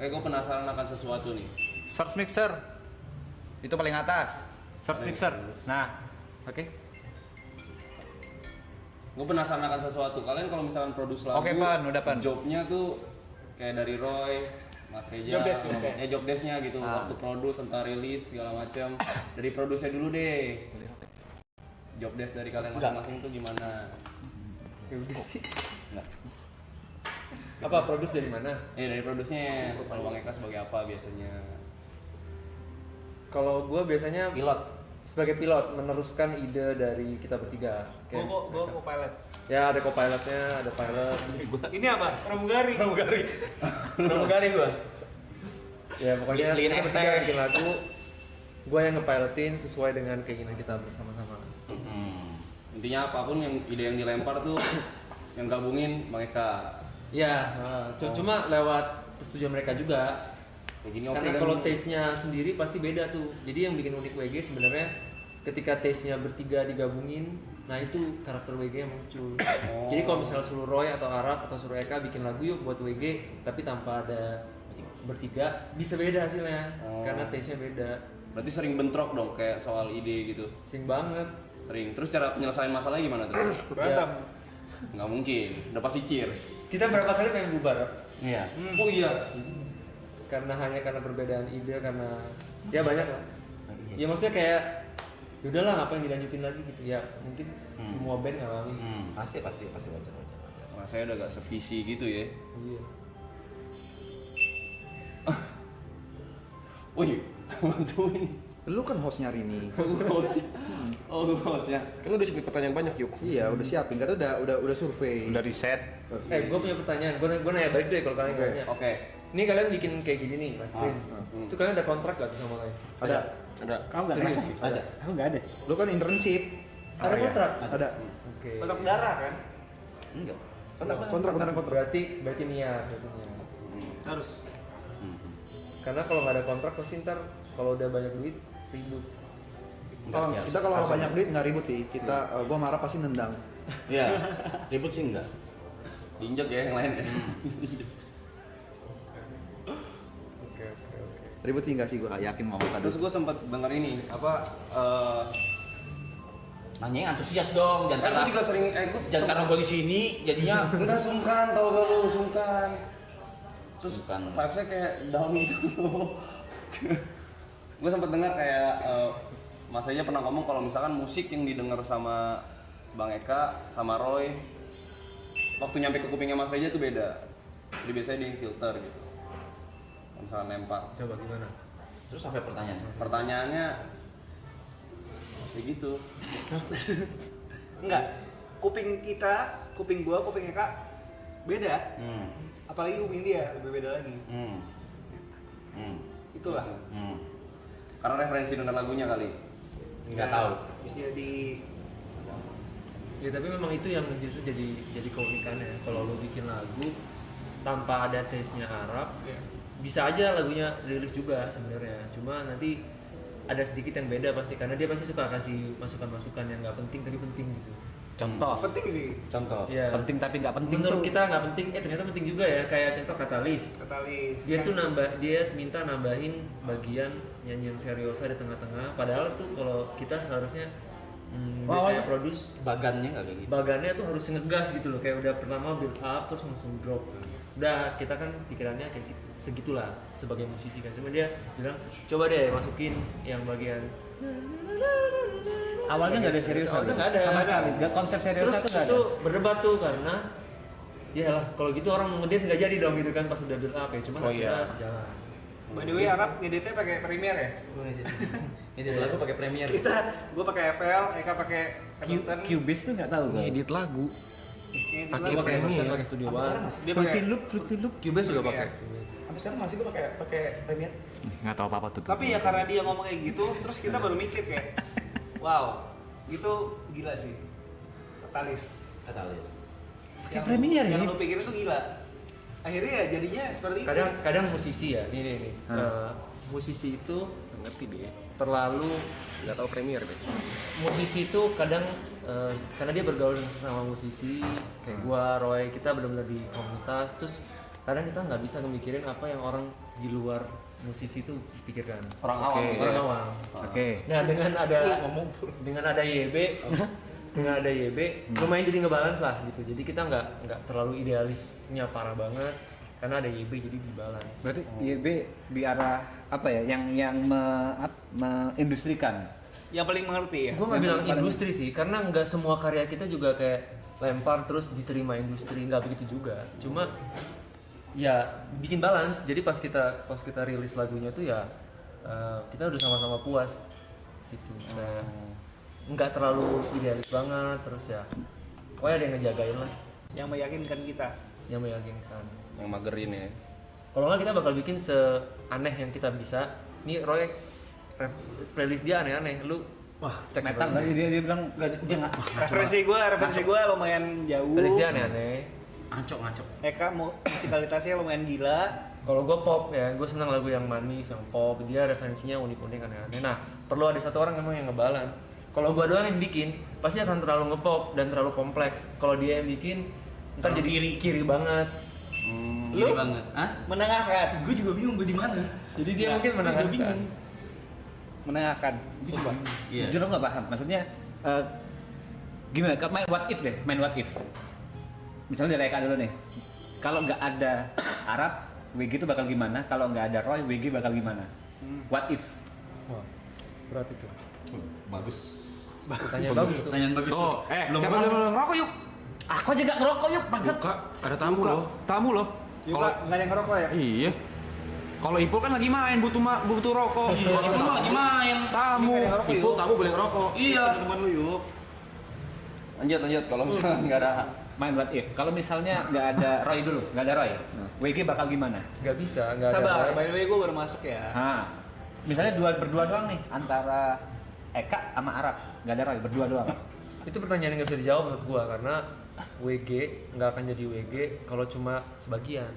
Gue penasaran akan sesuatu nih. Source mixer. Itu paling atas. Source mixer. Nah, oke. Gue penasaran akan sesuatu. Kalian kalau misalkan produce lagu, Oke, Pan, udah, Pan. Jobnya tuh kayak dari Roy, Mas Reja, job desk-nya gitu. Waktu produce, entah rilis segala macam. Dari produce dulu deh. Job desk dari kalian masing-masing tuh gimana? Enggak. Apa produce dari mana? Dari produce-nya. Kalau Bang Eka sebagai apa biasanya? Kalau gue biasanya Pilot. sebagai pilot meneruskan ide dari kita bertiga. Gue co-pilot. Ya ada co-pilotnya, ada pilot. Ini apa? Pramugari. Pramugari gua. Ya pokoknya Lean kita bertiga expert. yang bikin lagu. Gue yang ngepilotin sesuai dengan keinginan kita bersama-sama. Intinya apapun yang ide yang dilempar tuh yang gabungin Bang Eka. Ya, cuma lewat persetujuan mereka juga. Kayak gini Karena kan? kalau taste-nya sendiri pasti beda tuh. Jadi yang bikin unik WG sebenarnya ketika taste-nya bertiga digabungin, nah itu karakter WG yang muncul. Jadi kalau misalnya suruh Roy atau Arab atau suruh Eka bikin lagu yuk buat WG, tapi tanpa ada bertiga, bisa beda hasilnya. Karena taste-nya beda. Berarti sering bentrok dong kayak soal ide gitu. Sing banget. Sering. Terus cara penyelesaian masalahnya gimana tuh? Berantem. Nggak mungkin. Udah pasti cheers. Kita berapa kali pengen bubar? Iya. Oh iya. Karena perbedaan ide, karena ya banyak lah. Ya maksudnya kayak yaudahlah ngapain dilanjutin lagi gitu ya, mungkin semua band ngalamin. Pasti wajar. Wah, saya udah gak sevisi gitu ya. Iya. Wih, bantuin. Lu kan hostnya hari ini. Oh, hostnya. Kan udah siapin pertanyaan banyak yuk. Iya, udah siapin. Kata udah survei. Udah riset. Gue punya pertanyaan, gue nanya balik deh kalau kalian Oke. nanya. Oke. Ini kalian bikin kayak gini nih, Mas Rin. Itu kalian ada kontrak gak tuh sama kalian? Ada. Ada. Kamu nggak Serius? ngerasa? Ada. Aku nggak ada. Lu kan internship. Ada kontrak? Ada. Oke. Kontrak darah kan? Enggak. Kontrak. Berarti niat. Harus. Karena kalau nggak ada kontrak pasti ntar kalau udah banyak duit ribut. Oh, kita kalau banyak duit nggak ribut sih. Kita gua marah pasti nendang. Iya. Ribut sih enggak. Diinjek ya yang lain ya. Oke. Ribut sih nggak sih, gua yakin mau Terus gue sempet denger ini apa? Nanya yang antusias dong, jangan Gue karena juga sering. jangan karena gua di sini jadinya Enggak sungkan, tau gak lu sungkan. Terus Sungkan. vibes-nya kayak down gitu. Gue sempet dengar kayak Mas Reja pernah ngomong kalau misalkan musik yang didengar sama Bang Eka sama Roy waktu nyampe ke kupingnya Mas Reja tuh beda. Jadi biasanya dia yang filter gitu. Kalau misalkan lempar. Coba gimana? terus sampai pertanyaan. Pertanyaannya kayak gitu. Enggak. Kuping gua, kuping Eka beda. Apalagi kuping dia lebih beda lagi. Itulah. Karena referensi denger lagunya kali. Enggak tahu. Bisa di Ya tapi memang itu yang justru jadi keunikannya. Kalau lo bikin lagu tanpa ada taste-nya Arab, bisa aja lagunya rilis juga sebenarnya. Cuma nanti ada sedikit yang beda pasti karena dia pasti suka kasih masukan-masukan yang nggak penting tapi penting gitu. Contoh. penting sih. Contoh. Ya. Penting tapi nggak penting Menurut tuh. kita nggak penting, ternyata penting juga ya. Kayak contoh Katalis. Katalis. Dia tuh dia minta nambahin bagian nyanyian seriosa di tengah-tengah. Padahal tuh kalau kita seharusnya biasanya produce Bagannya enggak kayak gitu. bagannya tuh harus ngegas gitu loh, kayak udah pertama build up terus langsung drop. Udah kita kan pikirannya kayak segitulah sebagai musisi kan, cuma dia bilang coba deh masukin yang bagian Awalnya nggak ada serius. awalnya nggak ada Sama sekali. Nggak konsep serius terus tuh nggak ada. itu berdebat tuh karena ya lah kalau gitu orang ngedance nggak jadi dong gitu kan pas udah build up ya, cuma Oh iya. jalan. By the way, Arab ngeditnya pakai Premiere ya? Ini lagu pakai Premiere. Gua pakai FL, Eka pakai Ableton. Cubase tuh nggak tahu kan? Edit lagu. Ngedit Pakai lagu Premiere. Pakai Studio Sampai One. sekarang masih. Dia pakai. Fruity Loop. Cubase juga pakai. Sampai sekarang masih gua pakai Premiere. Nggak tahu apa-apa tuh. Tapi ya karena dia ngomong kayak gitu, terus kita baru mikir kayak, wow, gitu gila sih. Katalis. Katalis. Premiere ya? Yang lu pikirin tuh gila. Akhirnya ya jadinya seperti itu. Kadang musisi ya, nih. Musisi itu Ngerti deh. terlalu Nggak tahu Premiere deh. musisi itu kadang karena dia bergaul sama musisi kayak gua, Roy, kita benar-benar di komunitas, terus kadang kita nggak bisa ngemikirin apa yang orang di luar musisi itu pikirkan. Orang awam. Orang awam. Oke. Nah dengan ada YB, lumayan jadi ngebalance lah gitu. Jadi kita nggak terlalu idealisnya parah banget karena ada YB jadi dibalance. Berarti YB di arah apa ya? Yang mengindustrikan. Yang paling mengerti ya. Gue nggak bilang industri sih, karena nggak semua karya kita juga kayak lempar terus diterima industri, nggak begitu juga. Cuma ya bikin balance. Jadi pas kita rilis lagunya tuh ya kita udah sama-sama puas gitu. Kayak nggak terlalu idealis banget, terus ya pokoknya ada yang ngejagain lah, Yang meyakinkan kita. yang meyakinkan. Yang magerin ya. Kalau nggak kita bakal bikin seaneh yang kita bisa. Nih Roy playlist dia aneh-aneh, lu Wah, cek Metal Roy. tadi dia bilang dia nggak Referensi gue lumayan jauh. Playlist dia aneh-aneh. ngaco. Eka musikalitasnya lumayan gila. Kalau gue pop ya, gue senang lagu yang manis, yang pop. Dia referensinya unik-unik, aneh-aneh. Nah, perlu ada satu orang emang yang ngebalance. Kalau gue doang yang bikin, pasti akan terlalu ngepop dan terlalu kompleks. Kalau dia yang bikin, ntar Terlalu jadi kiri banget. Gini banget. Hah? Menengahkan. Gue juga bingung gue di mana. Jadi dia mungkin Gue menengahkan. juga bingung. Menengahkan. Coba. Iya. jujur nggak paham. Maksudnya gimana? Main what if deh, main what if. Misalnya dari Eka dulu nih. Kalau nggak ada Arab, WG itu bakal gimana? Kalau nggak ada Roy, WG bakal gimana? What if? Wah, berat itu. Bagus. Pertanyaan bagus tuh. Pertanyaan bagus. Oh, belum siapa paham. yang ngerokok yuk? Aku aja nggak ngerokok yuk, bangsat. Buka, ada tamu loh. Tamu loh. Kalau Kalau nggak ada yang ngerokok ya? iya. Kalau Ipul kan lagi main butuh rokok. Lu lagi main. Tamu. Nggak ada yang ngerokok Ibu yuk. tamu boleh ngerokok. Iya. Teman lu yuk. Lanjut kalau misalnya nggak ada. Main what if. Kalau misalnya nggak ada Roy dulu, nggak ada Roy, WG bakal gimana? Nggak bisa, nggak ada. Sabar, by the way gue baru masuk ya. Nah, misalnya berdua doang nih antara Eka sama Arab, nggak ada Roy, berdua doang. Itu pertanyaan yang nggak bisa dijawab menurut gua karena WG nggak akan jadi WG kalau cuma sebagian.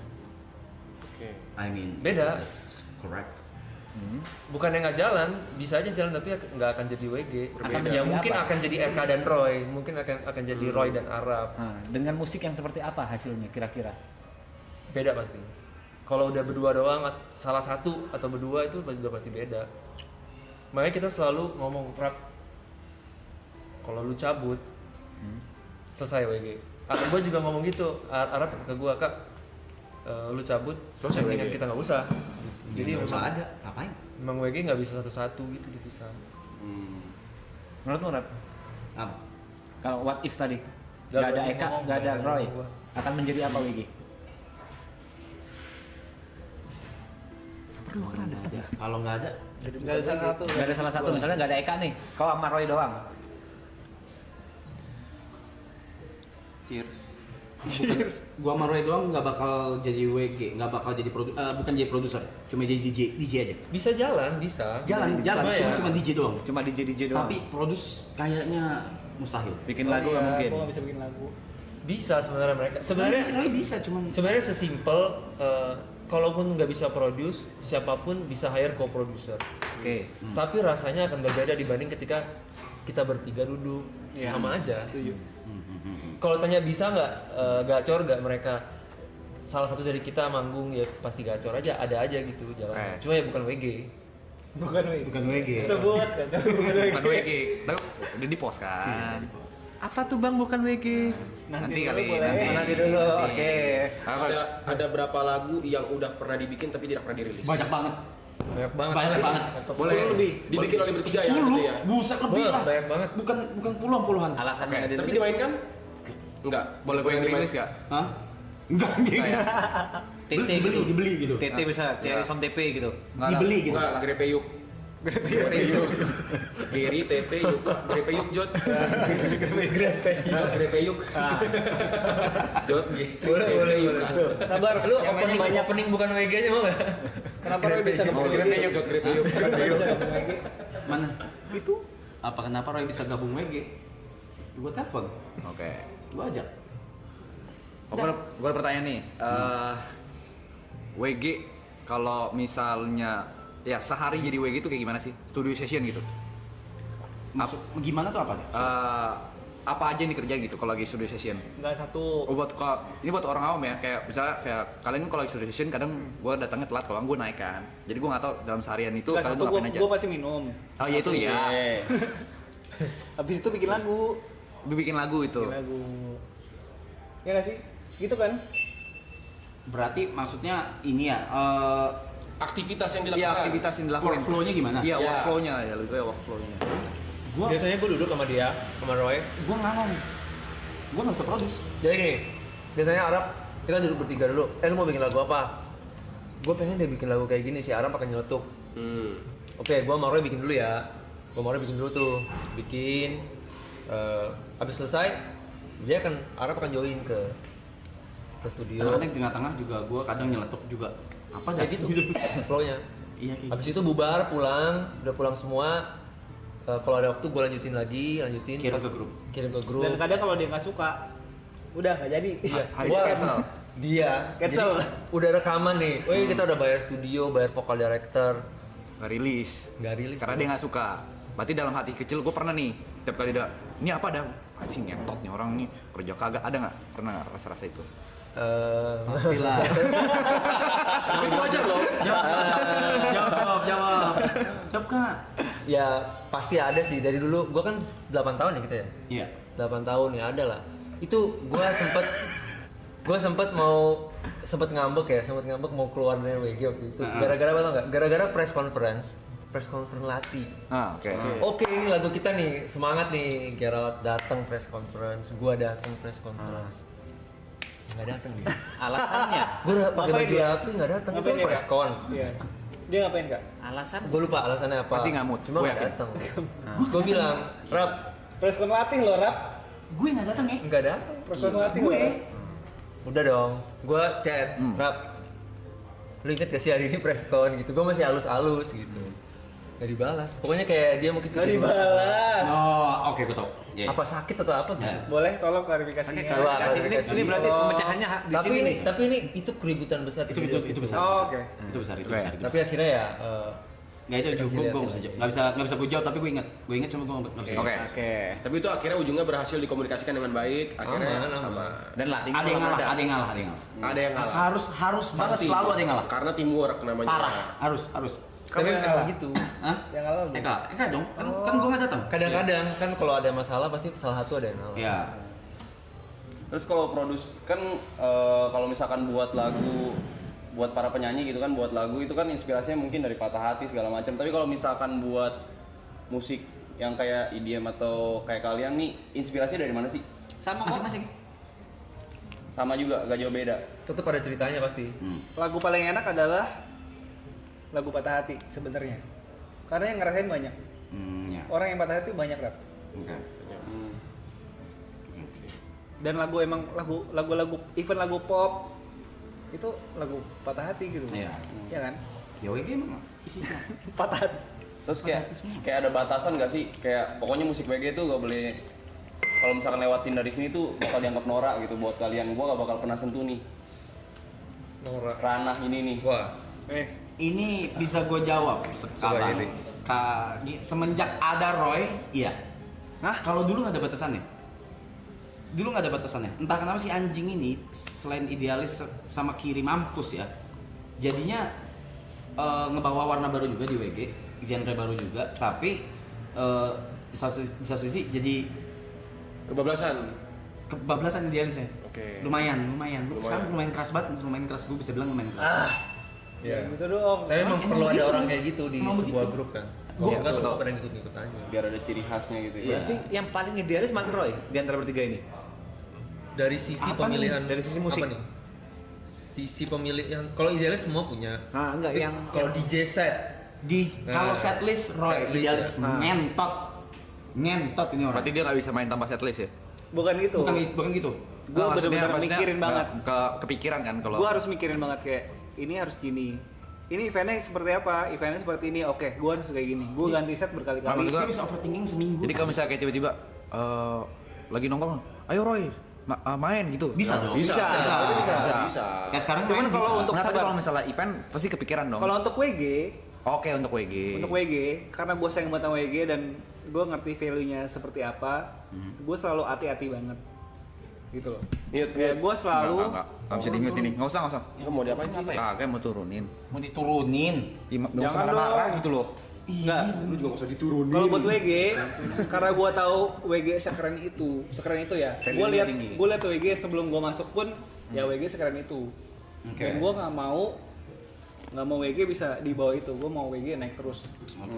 Oke. I mean. Beda. That's correct. Bukan yang nggak jalan, bisa aja jalan tapi nggak akan jadi WG. Akan Ya menjadi mungkin apa? akan jadi Eka dan Roy, mungkin akan jadi Roy dan Arab. Nah, dengan musik yang seperti apa hasilnya kira-kira? Beda pasti. Kalau udah berdua doang, salah satu atau berdua itu udah pasti beda. Makanya kita selalu ngomong rap. Kalau lu cabut, selesai WG. Gue juga ngomong gitu. Arab ke gue, Kak, lu cabut, Selesai mendingan WG. kita nggak usah. Jadi nggak usah emang- ada. Ngapain? Emang WG nggak bisa satu-satu gitu dipisah. Menurutmu Rap? Apa? Kalau what if tadi Nggak nggak ada boleh Eka, ngomong, nggak ada nggak Roy, ngomong gua. akan menjadi apa WG? Perlu kan ada. Kalau nggak ada, Nggak ada salah satu. Nggak ada salah satu, misalnya nggak ada Eka nih, kau sama Roy doang. Cheers. gua sama Roy doang nggak bakal jadi WG, nggak bakal jadi bukan jadi produser, cuma jadi DJ aja. Bisa jalan, bisa. Jalan, cuma DJ doang. Cuma DJ doang. Tapi produce kayaknya mustahil. bikin lagu nggak mungkin. Gue nggak bisa bikin lagu. Bisa sebenarnya mereka. Sebenarnya Roy bisa, cuman sebenarnya sesimpel kalaupun nggak bisa produce, siapapun bisa hire co-producer. Oke. Tapi rasanya akan berbeda dibanding ketika kita bertiga duduk. Sama aja. Kalau tanya bisa nggak gacor nggak mereka, salah satu dari kita manggung ya pasti gacor aja, ada aja gitu jalan. Cuma ya bukan WG. Bukan WG. bukan WG. Sebut kan. Bukan WG. Tapi udah di pos kan. Apa tuh bang bukan WG? Nanti dulu kali boleh. nanti. dulu. Oke. Ada berapa lagu yang udah pernah dibikin tapi tidak pernah dirilis? Banyak banget. Banyak banget. Banyak banget. Boleh lebih. Dibikin oleh bertiga ya gitu ya. Buset lebih lah. Banyak banget. Bukan puluhan. Alasannya nggak Tapi dirilis. dimainkan? Enggak. Boleh gue yang rilis ya? Hah? Enggak anjing. TT Dibeli gitu. TT bisa, Tiari Som TP gitu. Dibeli gitu. Enggak, Grepe Yuk. Geri, Tete, Yuk. Grepe Yuk, Jot. Grepe Yuk. Jot, Boleh. Sabar. Lu yang mainnya banyak. opening bukan WG-nya mau nggak? Kenapa Roy bisa gabung Grepe WG? Yuk, Jot, Grepe Yuk. Mana? Itu. Apa kenapa Roy bisa gabung WG? Gua telepon, Oke. gua ajak. Gue ada pertanyaan nih. WG kalau misalnya ya sehari jadi WG itu kayak gimana sih? Studio session gitu. Maksud gimana tuh apa? apa aja yang dikerjain gitu kalau lagi studio session? Enggak satu. Oh, ini buat orang awam ya, kayak misalnya kayak kalian kalau lagi studio session kadang gue datangnya telat kalau gue naik kan. Jadi gue nggak tahu dalam seharian itu Enggak kalian satu, tuh ngapain aja. gue pasti minum. Oh iya itu ya. Habis itu bikin lagu. Bikin lagu itu. Bikin lagu. Ya nggak sih? Gitu kan? Berarti maksudnya ini ya Aktivitas yang dilakukan. Iya aktivitas yang dilakukan. workflow-nya gimana? Iya Iya. workflow-nya ya lebih kayak workflow-nya. Gua Biasanya gue duduk sama dia, sama Roy. gua nggak bisa produce. Jadi gini, biasanya Arab kita duduk bertiga dulu. Lu mau bikin lagu apa? Gue pengen dia bikin lagu kayak gini, si Arab akan nyeletuk. Oke, gue sama Roy bikin dulu ya. Gue sama Roy bikin dulu tuh, bikin. Habis selesai, Arab akan join ke studio. Kadang-kadang di tengah-tengah juga gua kadang nyeletuk juga. Apa Kayak dah? gitu, flow-nya. Iya kayak Habis itu bubar, pulang, udah pulang semua. Kalau ada waktu gue lanjutin. Kirim Pas- ke grup. Kirim ke grup. Dan kadang kalau dia nggak suka, udah nggak jadi. Iya, Hari gua ini cancel. Dia Cancel. jadi udah rekaman nih. Kita udah bayar studio, bayar vokal director, Nggak rilis. nggak rilis. Karena dia nggak suka. Berarti dalam hati kecil gue pernah nih, tiap kali ada, ini apa dah? Anjing ngentot nih orang nih kerja kagak, ada nggak? Pernah nggak rasa-rasa itu? Pastilah. Tapi itu wajar loh. Jawab. Jawab Kak. Ya pasti ada sih dari dulu. Gua kan 8 tahun ya kita ya. Iya. 8 tahun ya ada lah. Itu gua sempet ngambek mau keluar dari WG waktu itu. Gara-gara apa tau nggak? Gara-gara press conference Lati. Ah oke. Oke, ini lagu kita nih, semangat nih. Gerard datang press conference, gua datang press conference. Nggak datang dia. Alasannya? Gua udah pakai Ngapain baju dia? rapi nggak datang. Itu Ngapain dia, press Kak? con. Iya. Dia ngapain Kak? Alasan? Gue lupa alasannya apa. Pasti nggak mood, Cuma gua nggak yakin. datang. Gue bilang, Rap, Preskon latih loh, Rap. Gue nggak datang ya. nggak datang. Preskon latih loh. Gue. Rap. Udah dong. Gue chat, Rap. Lu inget gak sih hari ini press con gitu? Gue masih halus-halus gitu. Gak dibalas. Pokoknya kayak dia mungkin Nggak dibalas. Oh, oke gue tau. Iya. apa sakit atau apa gitu. Ya. Boleh tolong klarifikasinya. Klarifikasi. Ini berarti Oh. pemecahannya di Tapi sini ini, nih. tapi ini itu keributan besar. di video Itu gitu. besar. Oh, oke. Itu besar. Tapi akhirnya ya Nggak itu cukup, gue nggak bisa gue jawab tapi gue ingat cuma gue nggak bisa. Oke. Oke. Tapi itu akhirnya ujungnya berhasil dikomunikasikan dengan baik. Akhirnya Aman. Dan latih Ada yang ngalah. Ada yang ngalah. Harus banget Pasti. selalu ada yang ngalah. Karena teamwork namanya. Parah, harus. Tapi Kamu yang emang ngalah? gitu. Hah? Yang ngalah lu. Eka dong, kan gue nggak datang. Kadang-kadang kan kalau ada masalah pasti salah satu ada yang ngalah. Ya, Terus kalau produce kan kalau misalkan buat lagu buat para penyanyi gitu kan buat lagu itu kan inspirasinya mungkin dari Patah Hati segala macam. Tapi kalau misalkan buat musik yang kayak EDM atau kayak kalian nih inspirasinya dari mana sih? Sama kok. masing-masing. Sama juga gak jauh beda. Tetap ada ceritanya pasti. Lagu paling enak adalah lagu Patah Hati sebenarnya. Karena yang ngerasain banyak. Ya. Orang yang patah hati banyak, Rap. Oke. Dan lagu-lagu even lagu pop itu lagu patah hati gitu. Iya. Iya kan? Ya WG emang isinya. Patah hati. Terus kayak ada batasan gak sih? Kayak pokoknya musik WG itu gak boleh kalau misalkan lewatin dari sini tuh bakal dianggap norak gitu buat kalian. Gua gak bakal pernah sentuh nih Nora. ranah ini nih. Wah. Ini bisa gue jawab sekarang. Gini. Semenjak ada Roy, iya. Hah? Kalau dulu nggak ada batasannya. Dulu nggak ada batasannya. Entah kenapa si anjing ini selain idealis sama kiri mampus ya. Jadinya ngebawa warna baru juga di WG, genre baru juga. Tapi di satu sisi jadi kebablasan idealisnya. Oke. Lumayan. Sekarang lumayan keras banget, lumayan keras. Gue bisa bilang lumayan keras. Ya gitu doang. Tapi emang Emang perlu ada gitu. orang kayak gitu di Emang sebuah begitu. grup kan. Gua- Kalau nggak semua pada ngikut-ngikut aja. Biar ada ciri khasnya gitu ya. Berarti yang paling idealis mana Roy di antara bertiga ini? Dari sisi Apa pemilihan nih? Dari sisi musik. apa nih? Sisi pemilihan. Kalau idealis semua punya. Nah, enggak Tapi yang kalau DJ set Kalau setlist Roy Setlist, idealis ya. ngentot ini orang. Berarti dia nggak bisa main tanpa setlist ya? Bukan gitu. Bukan gitu. Gue bener-bener mikirin banget. Kepikiran kan kalau. Gue harus mikirin banget kayak ini harus gini. Ini eventnya seperti apa? Eventnya seperti ini. Oke, gue harus kayak gini. Gue ganti set Nah, berkali-kali. maksud gua- Dia bisa overthinking seminggu. Jadi kalau misalnya kayak tiba-tiba lagi nongkrong, ayo Roy main gitu. Bisa dong. Bisa. Bisa. Kayak sekarang Cuman main kalau bisa. untuk Nggak, tapi sabar. kalau misalnya event pasti kepikiran dong. Kalau untuk WG, Oke untuk WG. karena gue sayang banget sama WG dan gue ngerti value-nya seperti apa, gue selalu hati-hati banget gitu loh. Kayak gue selalu Nggak bisa di-mute ini. Nggak usah. Lu mau diapain sih? Kagak mau turunin. Mau diturunin. Nggak usah Jangan marah dong. gitu loh. enggak. Lu juga nggak usah diturunin. Kalau buat WG, karena gue tahu WG sekeren itu ya. Gue lihat WG sebelum gue masuk pun ya WG sekeren itu. Dan gue nggak mau WG bisa di bawah itu. Gue mau WG naik terus.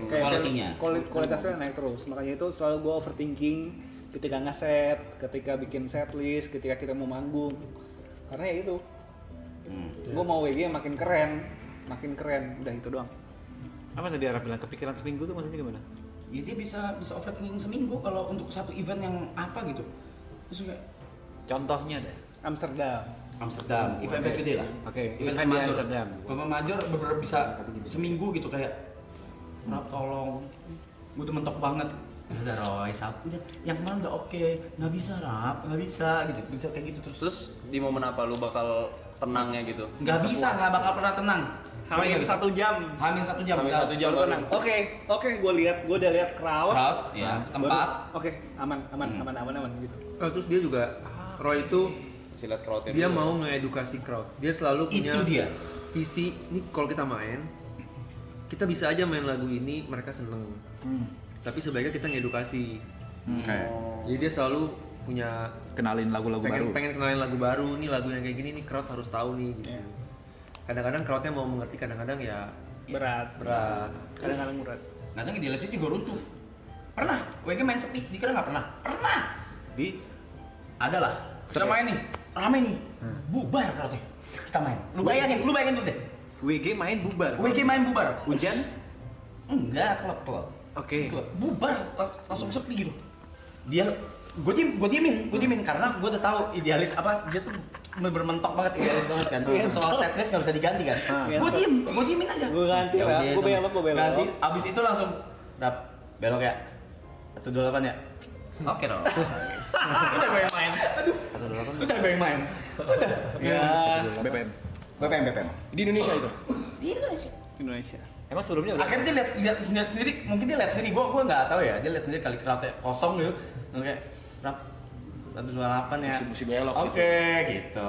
Quality-nya. Kualitasnya naik terus. Makanya itu selalu gue overthinking ketika nge-set, ketika bikin set list, ketika kita mau manggung. Karena ya itu. Gue mau WG makin keren. Udah itu doang. Apa tadi Arab bilang kepikiran seminggu tuh maksudnya gimana? Ya dia bisa overthinking seminggu kalau untuk satu event yang apa gitu. Terus kayak Contohnya deh. Amsterdam, event gede lah. Oke, event event di major. Amsterdam. Event major bener-bener bisa seminggu gitu kayak Rap tolong, gue tuh mentok banget. Udah Roy, udah yang kemarin udah oke, nggak bisa Rap, nggak bisa gitu, bisa kayak gitu terus. Terus di momen apa lu bakal tenangnya gitu? Nggak bisa, nggak bakal pernah tenang. Hamin 1 jam. Hamin 1 jam. Hamin nggak. 1 jam Baru baru. tenang. Oke, gue udah lihat crowd. Ya, Baru, tempat. Oke, aman gitu. Oh, terus dia juga Roy itu Silat crowdnya dia dulu. mau ngedukasi crowd. Dia selalu punya Itu dia. visi. Ini kalau kita main, kita bisa aja main lagu ini mereka seneng. Tapi sebaiknya kita ngedukasi. Kayak Jadi dia selalu punya kenalin lagu-lagu baru. pengen kenalin lagu baru. Nih lagu yang kayak gini nih crowd harus tahu nih gitu. Iya. Kadang-kadang crowdnya mau mengerti, kadang-kadang ya Berat. Kadang-kadang berat. Kadang idealisnya juga runtuh. Pernah, WG main sepi, dikira nggak pernah? Pernah. Di Ada lah. Kita main nih, rame nih, bubar crowdnya. Kita main. Lu bayangin dulu deh. WG main bubar. WG main bubar. Hujan? Enggak, klub. Oke. Klub. Bubar, langsung sepi gitu. Dia, gue diemin karena gue udah tahu idealis apa, dia tuh bermentok banget idealis banget kan. Soal setlist nggak bisa diganti kan. Gue diemin aja. Gue ganti Ya lah, udah, gue belok. Ganti, abis itu langsung, Rap, belok ya. 128 ya. Oke dong. Udah gue yang main. 128. Udah gue yang main. Udah. Ya, BPM. Di Indonesia itu. Di Indonesia. Indonesia. Emang sebelumnya udah? Akhirnya dia lihat sendiri, mungkin dia lihat sendiri. Gue nggak tahu ya. Dia lihat sendiri kali crowdnya kosong gitu. Terus kayak, Rap, 128 ya. Mesti belok Oke, gitu.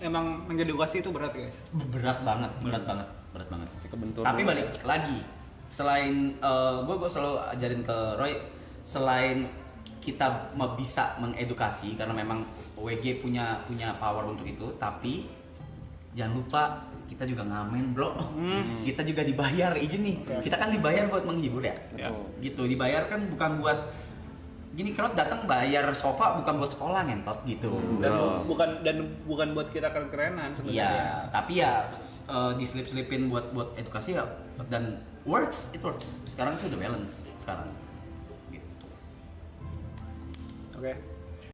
Emang mengedukasi itu berat guys. Berat banget. Si kebentur. Tapi balik lagi, selain gue selalu ajarin ke Roy, selain kita bisa mengedukasi karena memang WG punya power untuk itu, tapi jangan lupa kita juga ngamen bro. Kita juga dibayar izin nih. Kita kan dibayar buat menghibur ya. Gitu, dibayar kan bukan buat gini, crowd datang bayar sofa bukan buat sekolah ngentot gitu. Dan bukan buat kita keren-kerenan Iya, sebenarnya. tapi ya diselip-selipin buat edukasi ya, dan it works. Sekarang sih udah balance sekarang. Gitu. Oke.